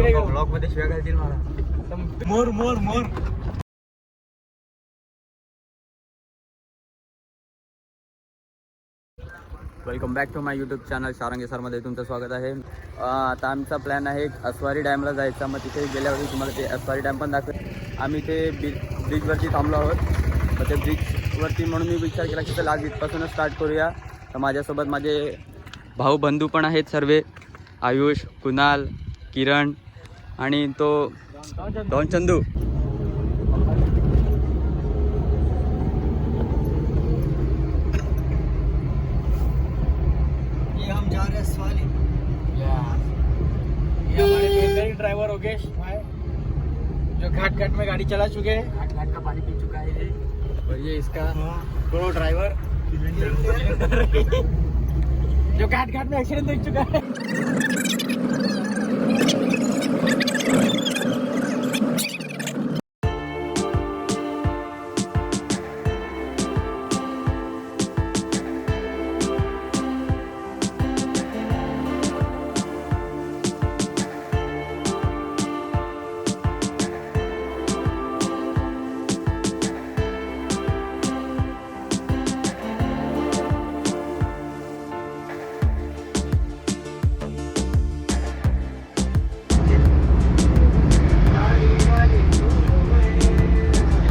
तिकडे ब्लॉग मध्ये शिवाय घालतील मला. मोर मोर मोर. Welcome back to my YouTube channel Sharange सरमध्ये तुमचं स्वागत आहे. आता आमचा प्लॅन आहे अस्वारी डॅमला जायचा. मग तिथे गेल्यावरती तुम्हाला ते अस्वारी डॅम पण दाखवेल. आम्ही ते ब्रिजवरती थांबलो आहोत. तर ते ब्रिजवरती म्हणून मी विचार केला की चला आज इथपासूनच स्टार्ट करूया. तर माझ्यासोबत माझे भाऊ बंधू पण आहेत सर्व, आयुष, कुणाल, किरण आणि तो डॉन चंदू. हम जा रहे हैं स्वाली. ये हमारे बेहतरीन ड्राइवर योगेश भाई जो घाट घाट में गाड़ी चला चुके हैं. घाट घाट का पानी पी चुका है ये. और ये इसका प्रो ड्राइवर जो घाट घाट में एक्सीडेंट देख चुका है.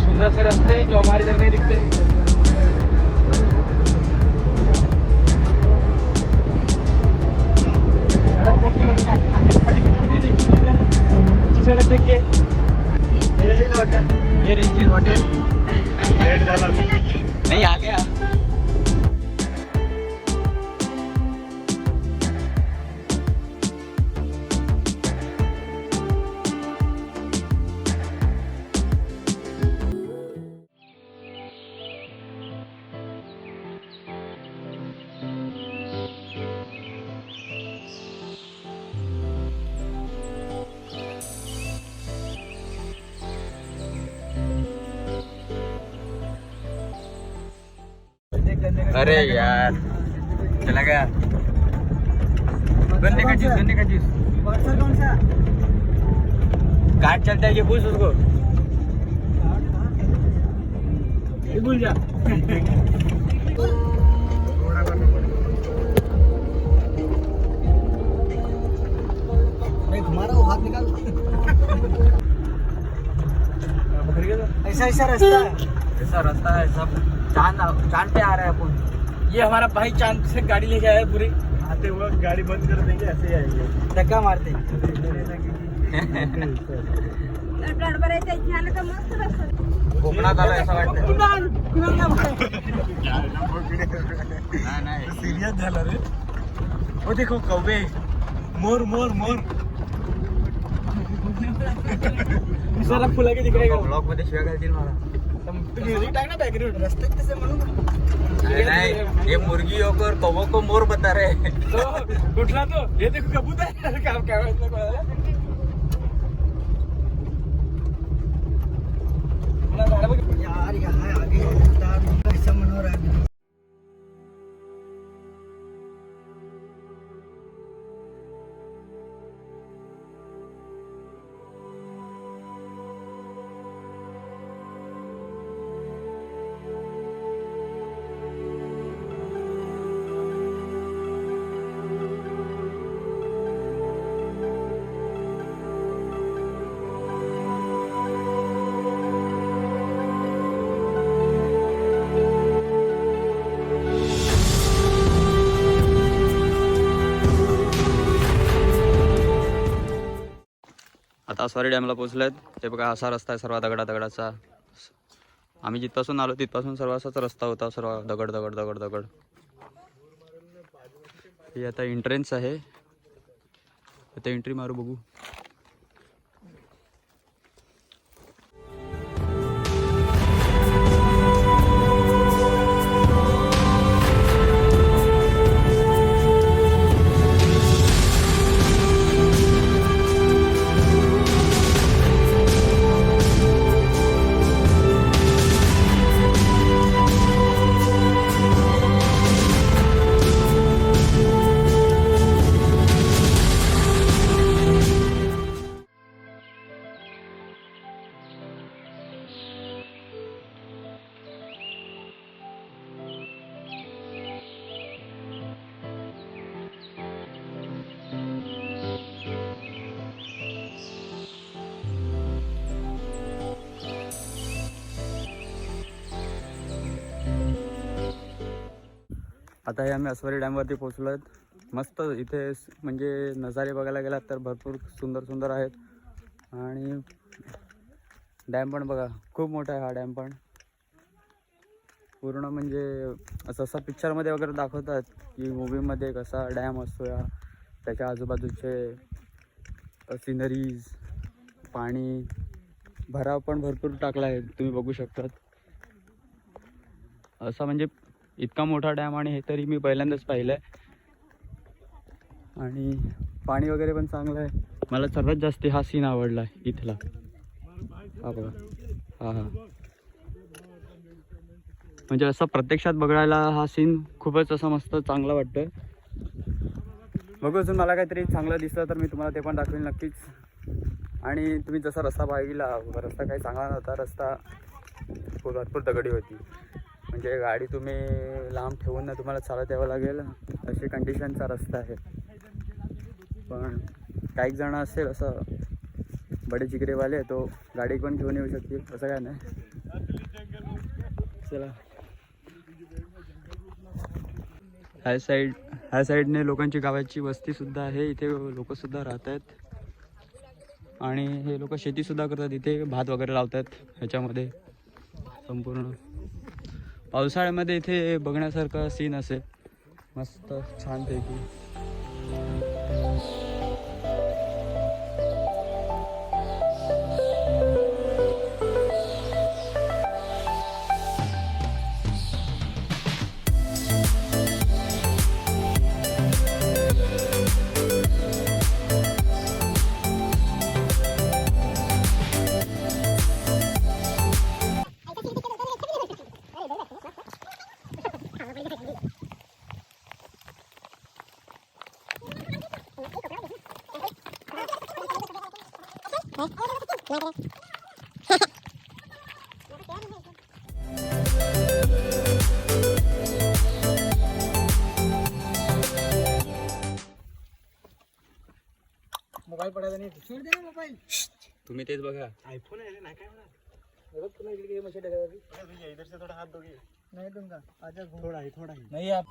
सुंदर से रास्ते जो हमारे इधर नहीं दिखते. सड़क देख के ये रिंचिल होटल नहीं आ गया. अरे यार चला गया. गन्ने का जूस कौन सा काट चलता है ये पूछ उसको. भूल जा. मैं घुमा रहा हूँ, हाथ निकाल. ऐसा ऐसा रास्ता है. ऐसा रास्ता है. सब चांद पे आ रहा है अपन. ये हमारा भाई चांद से गाड़ी लेके आया है पूरी. आते वक्त गाड़ी बंद कर देंगे, ऐसे ही आएंगे. धक्का मारते. कोकणात आलं असं वाटतं. नाही सिरियस झाला रे. वो देखो कौवे. मोर मोर मोर. सारा फुला के दिख रहा है. ब्लॉग मध्ये शिवाय घालतील मला. म्युझिक टाक ना बॅकग्राउंड. रस्ते तसे म्हणून नहीं ये मुर्गी होकर कौवों को मोर बता रहे हैं. तो उठला तो ये देखो कबूतर. काम क्या यार यहाँ आगे ऐसा मन हो रहा है. आता अस्वारी डॅमला पोहोचलेत. ते बघा असा रस्ता आहे सर्व दगडाचा. आम्ही जिथपासून आलो तिथपासून सर्व असाच रस्ता होता. सर्व दगड दगड दगड दगड. ही आता एंट्रन्स आहे. आता एंट्री मारू बघू. आता हे आम्ही अस्वारी डॅमवरती पोचलो आहेत. मस्त इथे म्हणजे नजारे बघायला गेलात तर भरपूर सुंदर सुंदर आहेत. आणि डॅम पण बघा खूप मोठा आहे हा डॅम पण. पूर्ण म्हणजे असं पिक्चरमध्ये वगैरे दाखवतात की मूवीमध्ये कसा डॅम असतो या त्याच्या आजूबाजूचे सिनरीज, पाणी, भराव पण भरपूर टाकला आहे तुम्ही बघू शकतात. असा म्हणजे इतका मोठा डॅम आणि हे तरी मी पहिल्यांदाच पाहिलं आहे. आणि पाणी वगैरे पण चांगलं आहे. मला सर्वात जास्त हा सीन आवडला आहे इथला. हा बघा, हा हा म्हणजे असं प्रत्यक्षात बघायला हा सीन खूपच असा मस्त चांगला वाटतं. बघू अजून मला काहीतरी चांगलं दिसलं तर मी तुम्हाला ते पण दाखवेल नक्कीच. आणि तुम्ही जसा रस्ता पाहिला, रस्ता काही चांगला नव्हता. रस्ता भरपूर दगडी होती. म्हणजे गाडी तुम्ही लांब ठेवून ना तुम्हाला चालत यावं लागेल अशी कंडिशनचा रस्ता आहे. पण काही जण असेल असं बडे जिगरेवाले तो गाडी पण घेऊन येऊ शकतील, असं काय नाही. चला ह्या साईडने लोकांची गावाची वस्तीसुद्धा आहे. इथे लोकंसुद्धा राहत आहेत. आणि हे लोक शेतीसुद्धा करतात. इथे भात वगैरे लावतात ह्याच्यामध्ये. संपूर्ण पावसाळ्यामध्ये इथे बघण्यासारखा सीन असेल मस्त छानपैकी. मोबाईल पडायचा नाही. सोड दे ना मोबाईल. तुम्ही तेच बघा. आयफोन आहे रे, नाही काय म्हणा. बघ तुला इकडे मशी टाकायची इधर से थोड़ा हाथ दोगे. नाही दूंगा. आजा थोड़ा ही नाही आप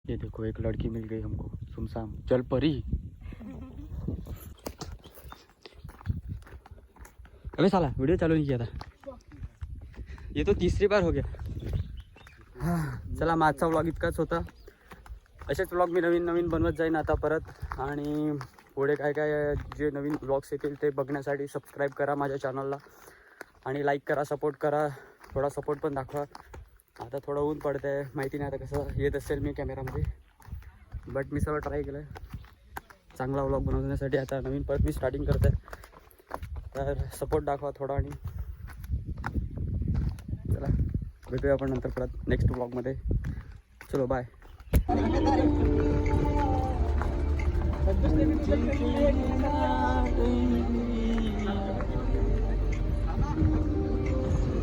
ये देखो एक लड़की मिल गई हमको सुमसाम. चल परी. अबे साला वीडियो चालू नहीं किया था. ये तो तीसरी बार हो गया. चला माझा व्लॉग इतकाच होता. असेच व्लॉग मी नवीन बनवत जाईन आता परत. आणि पुढे काय काय जे नवीन व्लॉग्स येतील ते बघण्यासाठी सबस्क्राईब करा माझ्या चॅनलला. आणि लाईक करा, सपोर्ट करा. थोडा सपोर्ट पण दाखवा. आता थोडं ऊन पडतं आहे, माहिती नाही आता कसं येत असेल मी कॅमेरामध्ये. बट मी सगळं ट्राय केलं आहे चांगला व्लॉग बनवण्यासाठी. आता नवीन परत मी स्टार्टिंग करत आहे. तर सपोर्ट दाखवा थोडा. आणि चला भेटूया आपण नंतर परत नेक्स्ट व्लॉगमध्ये. चलो बाय.